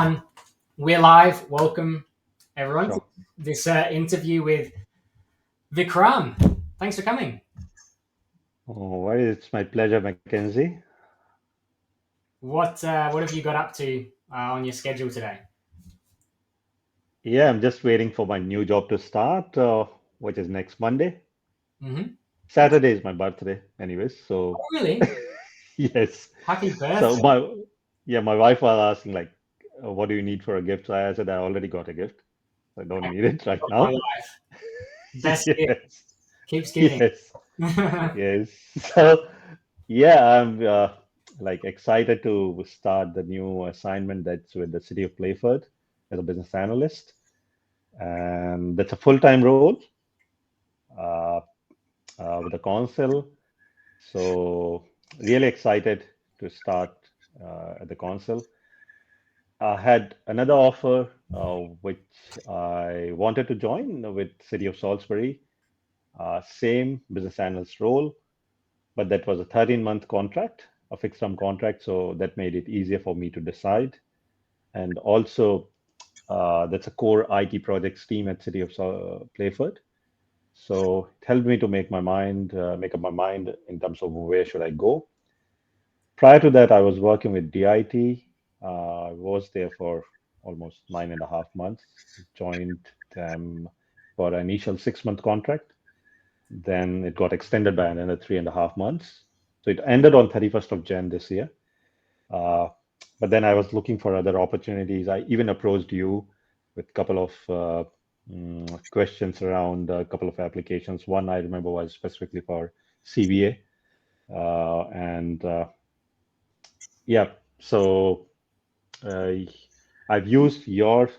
one. We're live. Welcome, everyone, Sure. to this interview with Vikram. Thanks for coming. Oh, well, it's my pleasure, Mackenzie. What have you got up to on your schedule today? Yeah, I'm just waiting for my new job to start, which is next Monday. Mm-hmm. Saturday is my birthday, anyways. So, Oh, really? yes. Happy So birthday! my wife was asking like, what do you need for a gift? So I said I already got a gift. I don't need it right My now. life. Best gift. Yes. Keeps giving. Yes. Yes. So, yeah, I'm like excited to start the new assignment that's with the City of Playford as a business analyst. And that's a full-time role uh, with the council. So really excited to start at the council. I had another offer which I wanted to join with City of Salisbury, same business analyst role, but that was a 13-month contract, a fixed-term contract. So that made it easier for me to decide. And also, that's a core IT projects team at City of Playford. So it helped me to make up my mind in terms of where should I go. Prior to that, I was working with DIT. I was there for almost 9.5 months. Joined them for an initial 6-month contract. Then it got extended by another 3.5 months. So it ended on 31st of Jan this year. Uh, but then I was looking for other opportunities. I even approached you with a couple of questions around a couple of applications. One I remember was specifically for CVA. And yeah, so uh, I've used your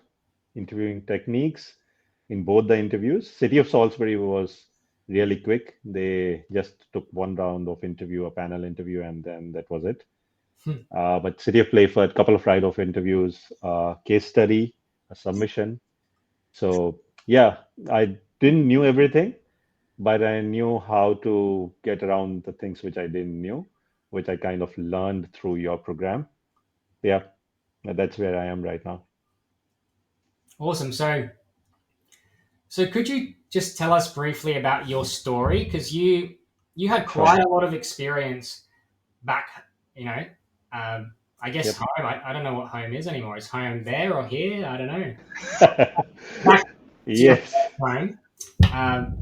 interviewing techniques in both the interviews. City of Salisbury was really quick. They just took one round of interview, a panel interview, and then that was it. But City of Playford, a couple of write-off interviews, case study, a submission. So yeah, I didn't knew everything, but I knew how to get around the things which I didn't knew, which I kind of learned through your program. Yeah, that's where I am right now. Awesome. So could you just tell us briefly about your story? Because you had Sure. quite a lot of experience back, you know, I guess Yep. home. I don't know what home is anymore. Is home there or here? I don't know. Back to your Yes, home,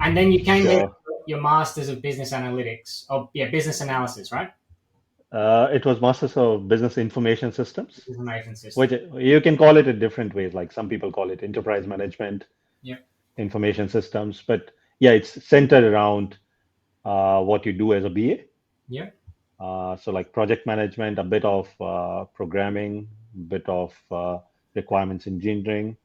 and then you came here sure. for your masters of business analytics. Oh, yeah, business analysis, right? It was Masters of Business Information Systems, Information system. which you can call it in different ways. Like some people call it enterprise management, Yep. information systems. But yeah, it's centered around what you do as a BA. Yep. So like project management, a bit of programming, bit of requirements engineering.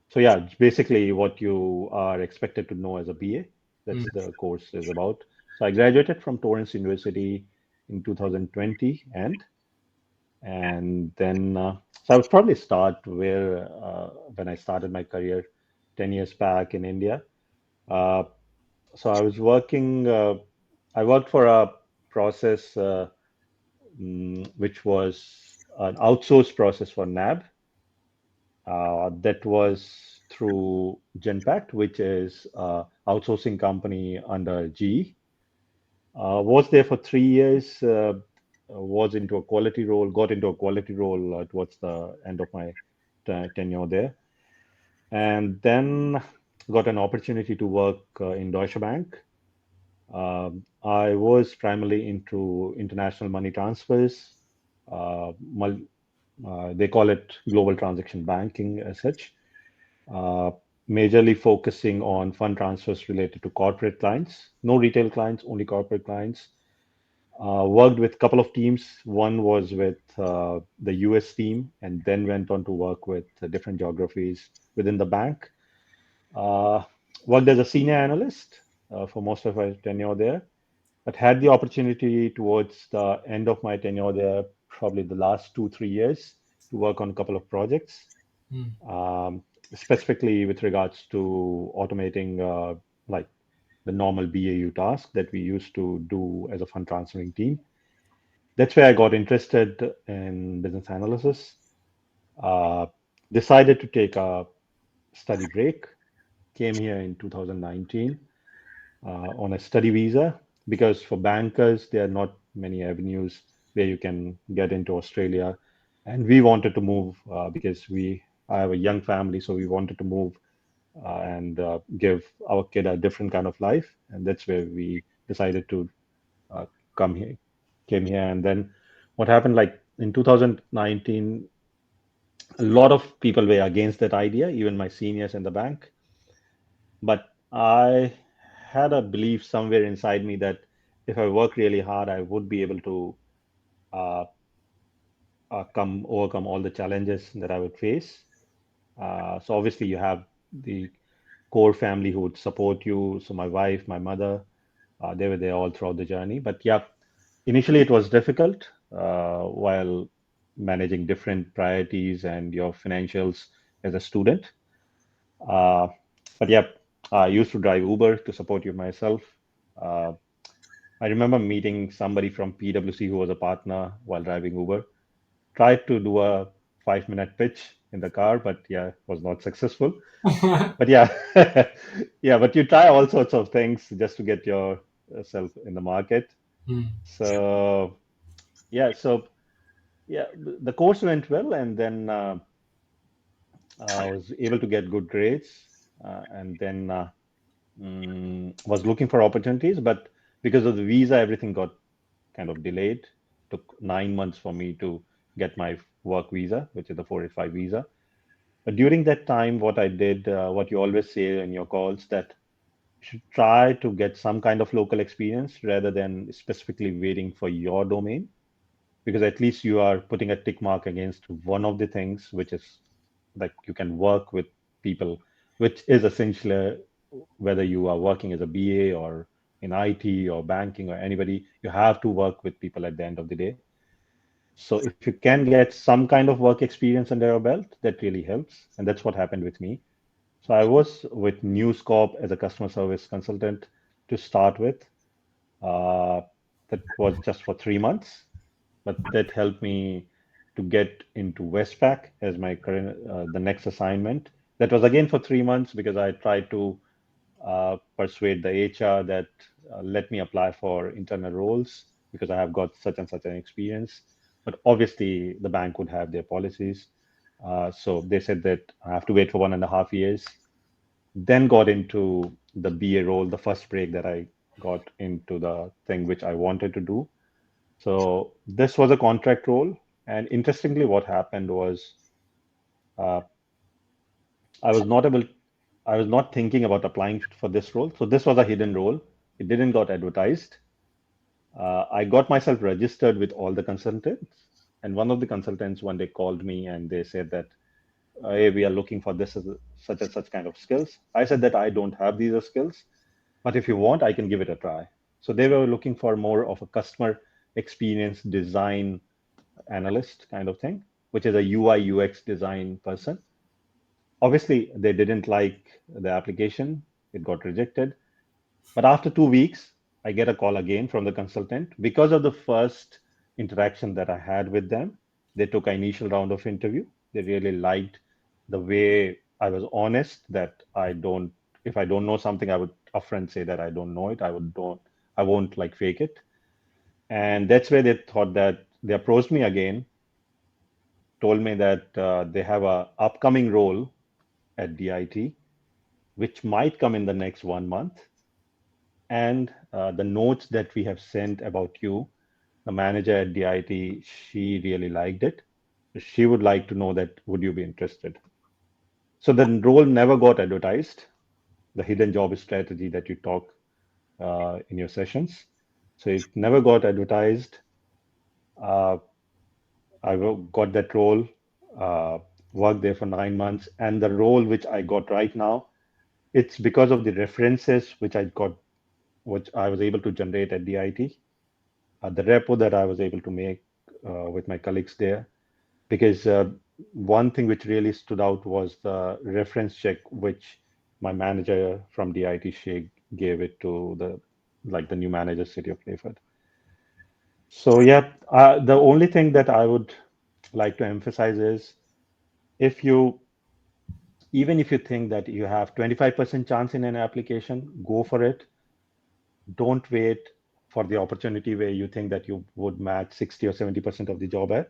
So yeah, it's basically what you are expected to know as a BA. Mm. That's the course is about. So I graduated from Torrance University in 2020, and then so I would probably start where when I started my career 10 years back in India. Uh, so I was working. I worked for a process which was an outsourced process for NAB. That was through Genpact, which is outsourcing company under GE. Was there for 3 years. Was into a quality role. Got into a quality role towards the end of my tenure there, and then got an opportunity to work in Deutsche Bank. I was primarily into international money transfers. Uh, mul- they call it global transaction banking as such, uh, majorly focusing on fund transfers related to corporate clients, no retail clients, only corporate clients. Worked with a couple of teams. One was with the US team, and then went on to work with different geographies within the bank. Uh, Worked as a senior analyst for most of my tenure there, but had the opportunity towards the end of my tenure there, probably the last 2, 3 years, to work on a couple of projects, Mm. um, specifically with regards to automating like the normal BAU task that we used to do as a fund transferring team. That's where I got interested in business analysis. decided to take a study break, came here in 2019 on a study visa because for bankers, there are not many avenues where you can get into Australia. And we wanted to move because I have a young family, so we wanted to move and give our kid a different kind of life. And that's where we decided to uh, come here, came here. And then what happened, like in 2019, a lot of people were against that idea, even my seniors in the bank. But I had a belief somewhere inside me that if I work really hard, I would be able to uh, come overcome all the challenges that I would face. So obviously, you have the core family who would support you. So my wife, my mother, they were there all throughout the journey. But yeah, initially it was difficult while managing different priorities and your financials as a student. Uh, but yeah, I used to drive Uber to support you myself. Uh, I remember meeting somebody from PwC who was a partner while driving Uber. Tried to do a 5 minute pitch in the car, but yeah, was not successful. But yeah, yeah, but you try all sorts of things just to get yourself in the market. Hmm. So yeah, so yeah, the course went well, and then I was able to get good grades, and then was looking for opportunities, but because of the visa, everything got kind of delayed. Took 9 months for me to get my work visa, which is the 485 visa. But during that time, what I did, what you always say in your calls, that you should try to get some kind of local experience rather than specifically waiting for your domain, because at least you are putting a tick mark against one of the things, which is like you can work with people, which is essentially whether you are working as a BA or in IT or banking or anybody, you have to work with people at the end of the day. So if you can get some kind of work experience under your belt, that really helps. And that's what happened with me. So I was with News Corp as a customer service consultant to start with. Uh, that was just for 3 months, but that helped me to get into Westpac as my current the next assignment. That was again for 3 months because I tried to persuade the HR that let me apply for internal roles because I have got such and such an experience. But obviously, the bank would have their policies. So they said that I have to wait for 1.5 years. Then got into the BA role, the first break that I got into the thing which I wanted to do. So this was a contract role. And interestingly, what happened was uh, I was not able, I was not thinking about applying for this role. So this was a hidden role. It didn't got advertised. I got myself registered with all the consultants. And one of the consultants one day called me and they said that, hey, we are looking for this as such and such kind of skills. I said that I don't have these skills, but if you want, I can give it a try. So they were looking for more of a customer experience design analyst kind of thing, which is a UI UX design person. Obviously, they didn't like the application, it got rejected. But after 2 weeks, I get a call again from the consultant because of the first interaction that I had with them. They took an initial round of interview. They really liked the way I was honest that if I don't know something, I would upfront say that I don't know it. I won't like fake it. And that's where they thought that they approached me again, told me that they have a upcoming role at DIT, which might come in the next 1 month. And the notes that we have sent about you, the manager at DIT, she really liked it. She would like to know that would you be interested? So the role never got advertised, the hidden job strategy that you talk in your sessions. So it never got advertised. Uh, got that role, uh, worked there for 9 months, and the role which I got right now, it's because of the references which I was able to generate at DIT, the repo that I was able to make with my colleagues there. Because one thing which really stood out was the reference check, which my manager from DIT, she gave it to the new manager, City of Playford. So yeah, the only thing that I would like to emphasize is if you Even if you think that you have 25% chance in an application, go for it. Don't wait for the opportunity where you think that you would match 60 or 70% of the job ad.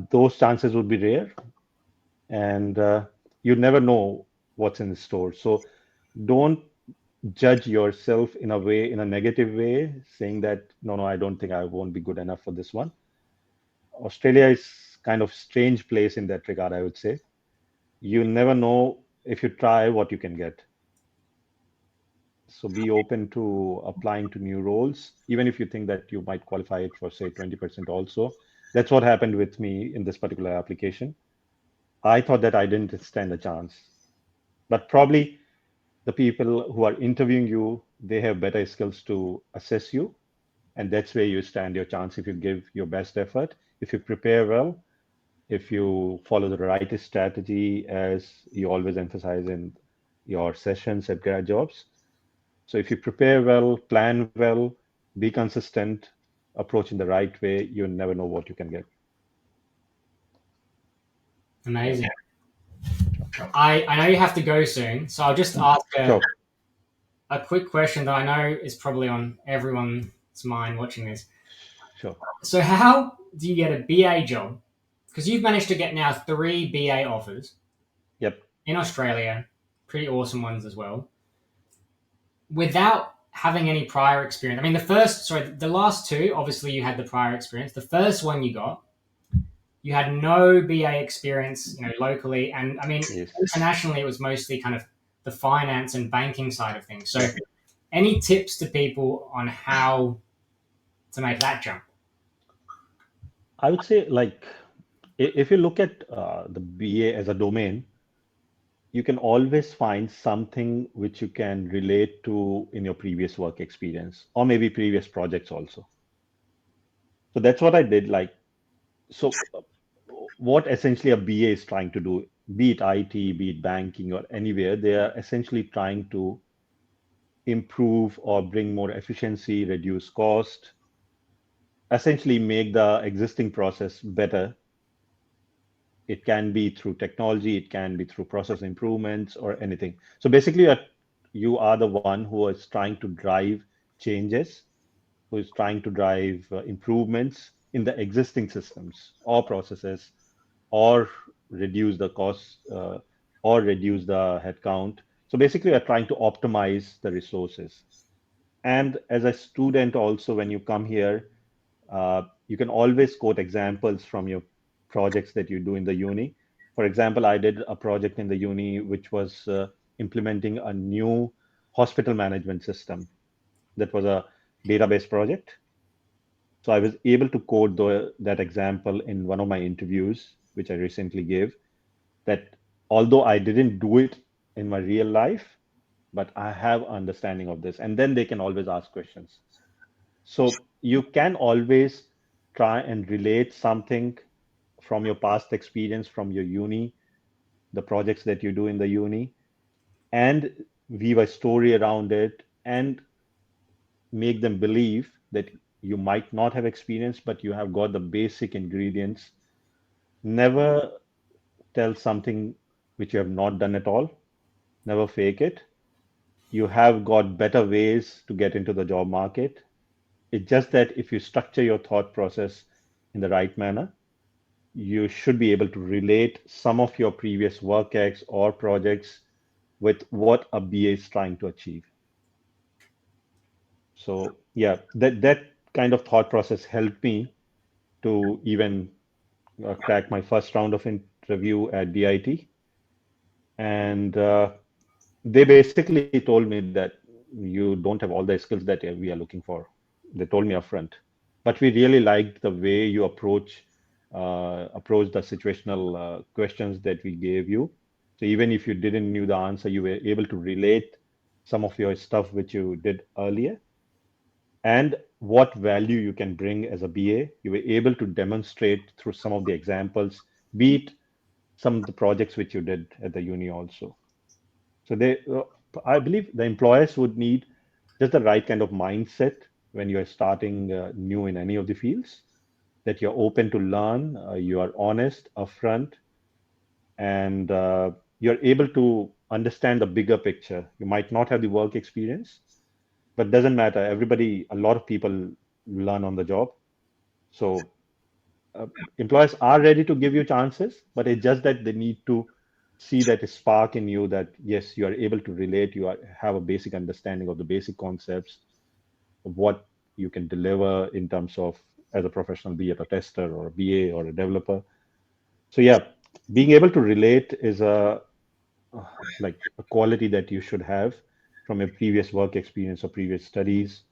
Those chances would be rare, and you never know what's in the store. So don't judge yourself in a way, in a negative way, saying that, no, no, I don't think I won't be good enough for this one. Australia is kind of strange place in that regard, I would say. You never know if you try what you can get. So be open to applying to new roles, even if you think that you might qualify it for, say, 20% also. That's what happened with me in this particular application. I thought that I didn't stand a chance, but probably the people who are interviewing you, they have better skills to assess you. And that's where you stand your chance if you give your best effort, if you prepare well, if you follow the right strategy, as you always emphasize in your sessions at grad jobs. So if you prepare well, plan well, be consistent, approach in the right way, you never know what you can get. Yeah, Amazing. I know you have to go soon, so I'll just ask sure. a quick question that I know is probably on everyone's mind watching this. Sure. So, how do you get a BA job? Because you've managed to get now three BA offers Yep. in Australia, pretty awesome ones as well, without having any prior experience. I mean, the last two, obviously you had the prior experience. The first one you got, you had no BA experience, locally, and I mean, Yes. internationally, it was mostly kind of the finance and banking side of things. So, any tips to people on how to make that jump? I would say, like, if you look at the BA as a domain, you can always find something which you can relate to in your previous work experience or maybe previous projects also. So that's what I did. Like, so what essentially a BA is trying to do, be it IT, be it banking or anywhere, they are essentially trying to improve or bring more efficiency, reduce cost, essentially make the existing process better. It can be through technology, it can be through process improvements or anything. So basically, you are the one who is trying to drive changes, who is trying to drive improvements in the existing systems or processes, or reduce the costs, or reduce the headcount. So basically, you're trying to optimize the resources. And as a student, also, when you come here, you can always quote examples from your projects that you do in the uni. For example, I did a project in the uni which was implementing a new hospital management system. That was a database project. So I was able to quote that example in one of my interviews, which I recently gave, that although I didn't do it in my real life, but I have understanding of this. And then they can always ask questions. So you can always try and relate something from your past experience, from your uni, the projects that you do in the uni, and weave a story around it and make them believe that you might not have experience, but you have got the basic ingredients. Never tell something which you have not done at all. Never fake it. You have got better ways to get into the job market. It's just that if you structure your thought process in the right manner, you should be able to relate some of your previous work ex or projects with what a BA is trying to achieve. So yeah, that kind of thought process helped me to even crack my first round of interview at DIT. And they basically told me that you don't have all the skills that we are looking for. They told me upfront, but we really liked the way you approach the situational questions that we gave you. So even if you didn't knew the answer, you were able to relate some of your stuff which you did earlier and what value you can bring as a BA. You were able to demonstrate through some of the examples, be it some of the projects which you did at the uni also. So I believe the employers would need just the right kind of mindset when you're starting new in any of the fields, that you're open to learn, you are honest, upfront, and you're able to understand the bigger picture. You might not have the work experience, but doesn't matter. Everybody, a lot of people learn on the job. So uh, employers are ready to give you chances, but it's just that they need to see that spark in you that yes, you are able to relate, have a basic understanding of the basic concepts of what you can deliver in terms of as a professional, be it a tester or a BA or a developer. So yeah, being able to relate is like a quality that you should have from a previous work experience or previous studies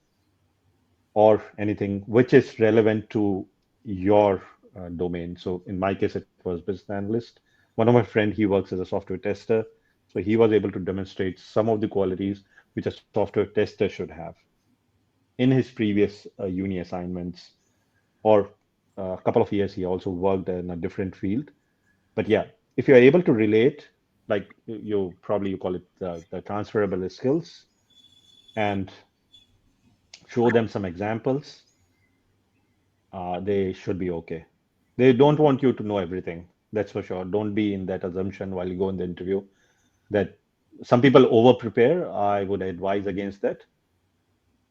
or anything which is relevant to your domain. So in my case, it was business analyst. One of my friend, he works as a software tester, so he was able to demonstrate some of the qualities which a software tester should have in his previous uni assignments, or a couple of years he also worked in a different field. But yeah, if you're able to relate, like you probably you call it the transferable skills, and show them some examples, they should be okay. They don't want you to know everything. That's for sure. Don't be in that assumption while you go in the interview that some people over prepare. I would advise against that.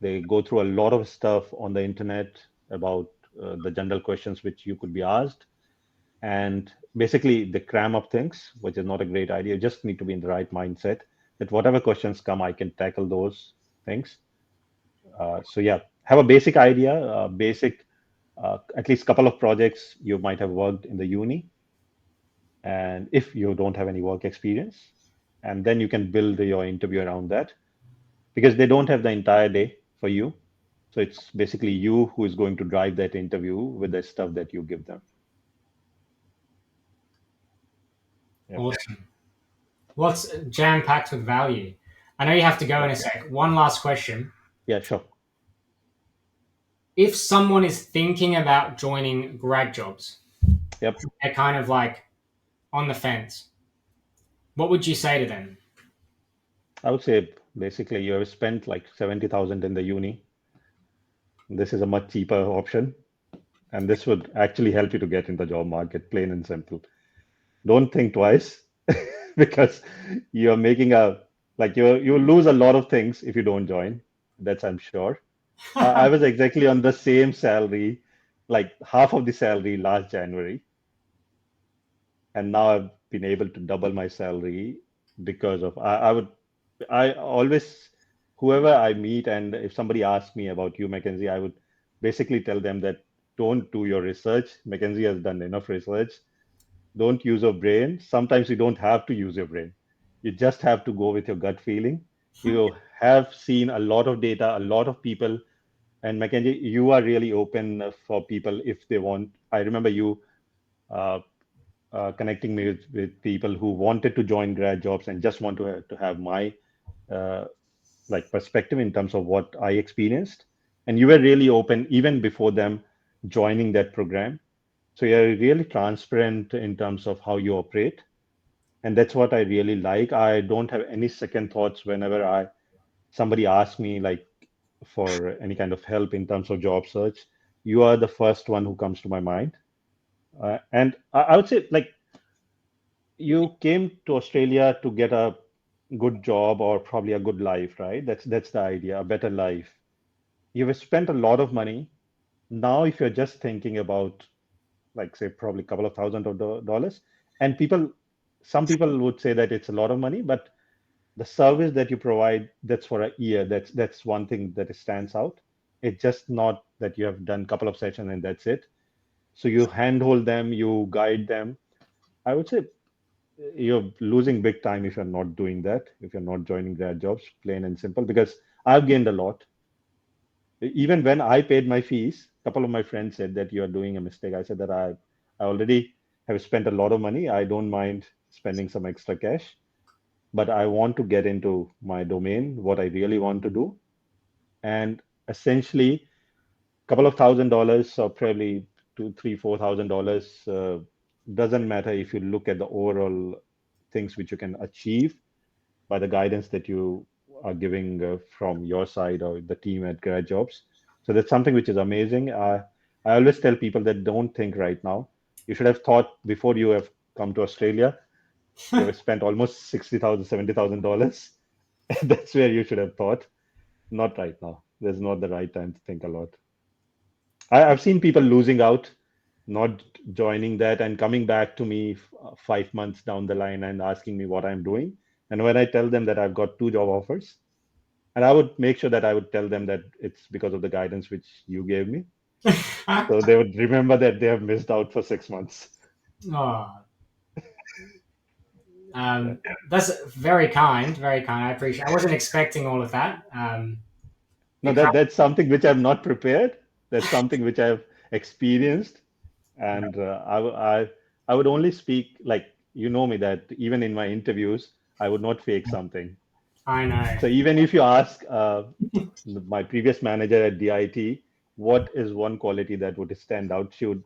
They go through a lot of stuff on the internet about the general questions which you could be asked, and basically they cram up things, which is not a great idea. You just need to be in the right mindset that whatever questions come, I can tackle those things. So yeah, have a basic idea, basic at least couple of projects you might have worked in the uni, and if you don't have any work experience, and then you can build your interview around that because they don't have the entire day for you. So it's basically you who is going to drive that interview with the stuff that you give them. Yep. Awesome. What's jam packed with value? I know you have to go in Yep. a sec. One last question. Yeah, sure. If someone is thinking about joining grad jobs, Yep. they're kind of like on the fence, what would you say to them? I would say basically you have spent like 70,000 in the uni. This is a much cheaper option, and this would actually help you to get in the job market, plain and simple. Don't think twice because you're making a like you lose a lot of things if you don't join. That's I'm sure. I was exactly on the same salary, like half of the salary last January, and now I've been able to double my salary because of I always whoever I meet, and if somebody asks me about you, Mackenzie, I would basically tell them that don't do your research. Mackenzie has done enough research. Don't use your brain. Sometimes you don't have to use your brain. You just have to go with your gut feeling. You have seen a lot of data, a lot of people, and Mackenzie, you are really open for people if they want. I remember you uh, connecting me with people who wanted to join grad jobs and just want to have my uh, like perspective in terms of what I experienced. And you were really open even before them joining that program. So you're really transparent in terms of how you operate. And that's what I really like. I don't have any second thoughts whenever I somebody asks me like for any kind of help in terms of job search. You are the first one who comes to my mind. And I would say like you came to Australia to get a good job or probably a good life, right? That's the idea, a better life. You've spent a lot of money. Now, if you're just thinking about like say probably a couple of thousand of dollars, and some people would say that it's a lot of money, but the service that you provide, that's for a year. That's one thing that stands out. It's just not that you have done a couple of sessions and that's it. So you handhold them, you guide them. I would say you're losing big time if you're not doing that, if you're not joining grad jobs, plain and simple, because I've gained a lot. Even when I paid my fees, a couple of my friends said that you're doing a mistake. I said that I already have spent a lot of money. I don't mind spending some extra cash, but I want to get into my domain, what I really want to do. And essentially, a couple of $1,000 or probably two, three, $4,000 doesn't matter if you look at the overall things which you can achieve by the guidance that you are giving from your side or the team at Grad Jobs. So that's something which is amazing. I always tell people that don't think right now. You should have thought before you have come to Australia. You have spent almost $60,000, $70,000. That's where you should have thought. Not right now. There's not the right time to think a lot. I've seen people losing out, not joining that, and coming back to me 5 months down the line and asking me what I'm doing. And when I tell them that I've got two job offers, and I would make sure that I would tell them that it's because of the guidance which you gave me. So they would remember that they have missed out for 6 months. Oh, Yeah. that's very kind, very kind. I appreciate. I wasn't expecting all of that. No, that's something which I'm not prepared. That's something which I've experienced, and I would only speak like you know me that even in my interviews I would not fake something. I know. So even if you ask my previous manager at DIT, what is one quality that would stand out, she would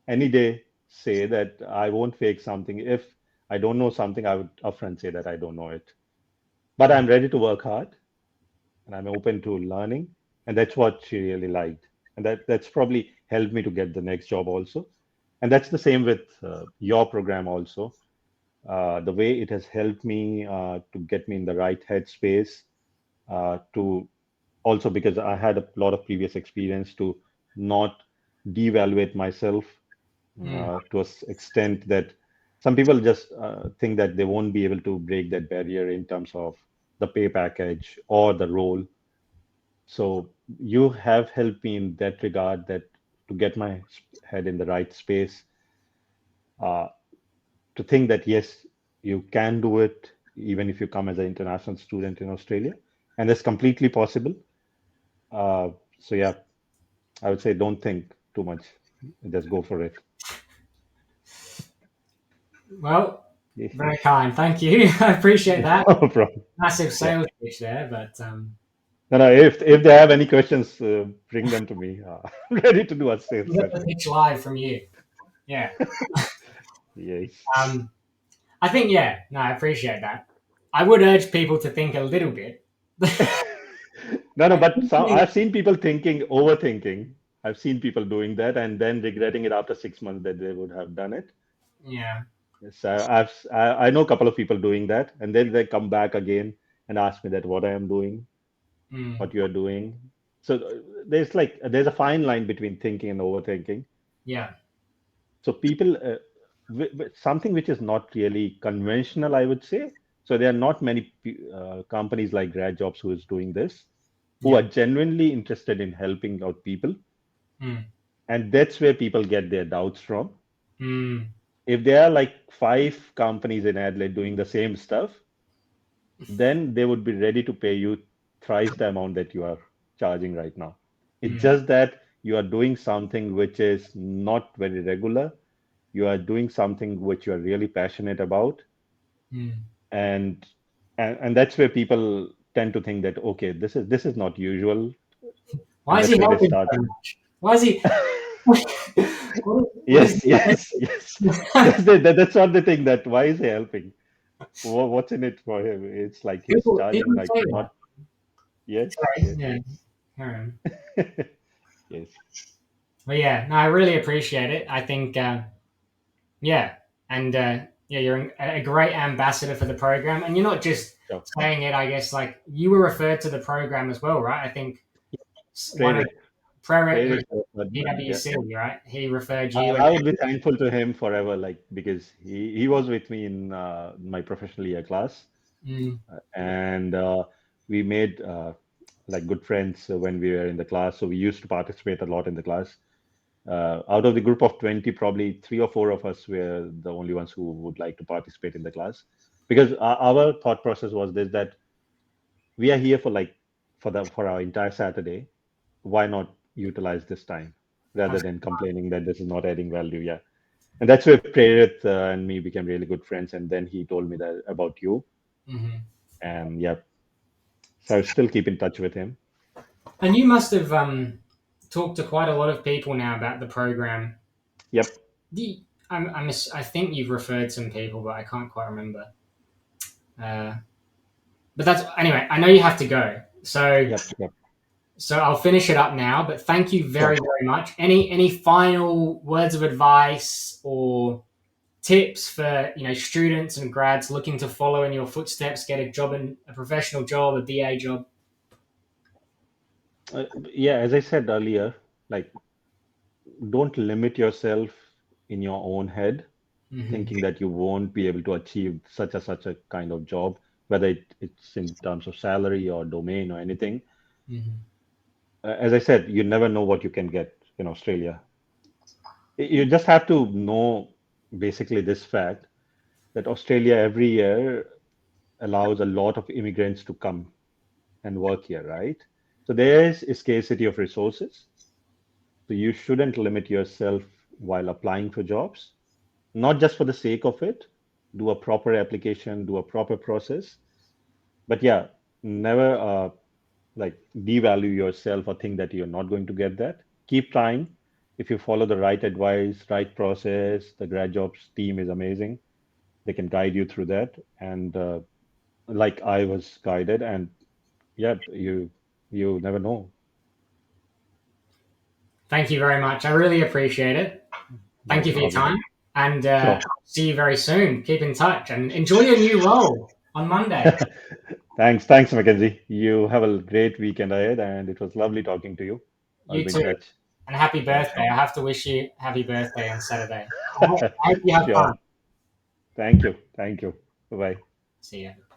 any day say that I won't fake something. If I don't know something, I would upfront say that I don't know it. But I'm ready to work hard and I'm open to learning. And that's what she really liked. And that's probably helped me to get the next job also. And that's the same with your program also. The way it has helped me to get me in the right headspace, to also because I had a lot of previous experience to not devaluate myself Mm, to an extent that some people just think that they won't be able to break that barrier in terms of the pay package or the role. So you have helped me in that regard that to get my head in the right space, uh, to think that yes, you can do it even if you come as an international student in Australia, and that's completely possible. Uh, so yeah, I would say don't think too much, just go for it. well, very kind. Thank you. I appreciate that. No problem. Massive Yeah. sales pitch there, but No, no. If they have any questions, bring them to me. I'm ready to do a sales you got the session. pitch live from you. Yeah. Yes. Um, I think yeah. No, I appreciate that. I would urge people to think a little bit. No, no. Like, But some I've seen people thinking, overthinking. I've seen people doing that and then regretting it after 6 months that they would have done it. yeah. Yes, I know a couple of people doing that, and then they come back again and ask me that what I am doing, Mm, what you are doing. So there's a fine line between thinking and overthinking. yeah. So people, something which is not really conventional, I would say. So there are not many companies like Grad Jobs who is doing this, who are Yeah. genuinely interested in helping out people, Mm, and that's where people get their doubts from. mm, If there are like five companies in Adelaide doing the same stuff, then they would be ready to pay you thrice the amount that you are charging right now. It's mm, just that you are doing something which is not very regular. You are doing something which you are really passionate about, mm. and and that's where people tend to think that okay, this is not usual, Why and is that's he where they helping start. so much? Why is he? What is Yes, yes, yes. That's not the thing. That why is he helping? What's in it for him? It's like he's people charging like say that? not. Yes, Sorry. yes, Yeah. Carry on. yes. But yeah, no, I really appreciate it. I think, yeah, and yeah, you're a great ambassador for the program, and you're not just So saying it. I guess like you were referred to the program as well, right? I think one of Prerit, Prerit, Prerit, yeah. PwC, right? He referred I, you, and I would be thankful to him forever, like because he was with me in my professional year class, mm, and we made like good friends when we were in the class. So we used to participate a lot in the class. Out of the group of 20, probably three or four of us were the only ones who would like to participate in the class, because our thought process was this that we are here for like for our entire Saturday. Why not utilize this time rather than complaining that this is not adding value? Yeah. And that's where Prerit and me became really good friends. And then he told me that about you. mhm. And yeah, so I still keep in touch with him. And you must have talked to quite a lot of people now about the program. Yep, Do you, I think you've referred some people, but I can't quite remember. Uh, but that's anyway. I know you have to go, yep, yep. so I'll finish it up now. But thank you Sure. very very much. Any final words of advice or tips for students and grads looking to follow in your footsteps, get a job in a professional job, a BA job? Yeah, as I said earlier, like don't limit yourself in your own head, Hmm. thinking that you won't be able to achieve such a kind of job, whether it's in terms of salary or domain or anything. Hmm. As I said, you never know what you can get in Australia. You just have to know basically this fact that Australia every year allows a lot of immigrants to come and work here, right? So there is a scarcity of resources. So you shouldn't limit yourself while applying for jobs, not just for the sake of it. Do a proper application, do a proper process. But yeah, never like devalue yourself or think that you're not going to get that. Keep trying. If you follow the right advice, right process, the grad jobs team is amazing. They can guide you through that. And like I was guided, and yeah, you never know. Thank you very much. I really appreciate it. No Thank you for your problem. time, and Sure. see you very soon. Keep in touch and enjoy your new role on Monday. Thanks, Mackenzie. You have a great weekend ahead, and it was lovely talking to you. I'll You be in too, touch. and happy Yeah, birthday. I have to wish you happy birthday on Saturday. I hope you have fun. sure. Thank you. Thank you. Bye bye. See you.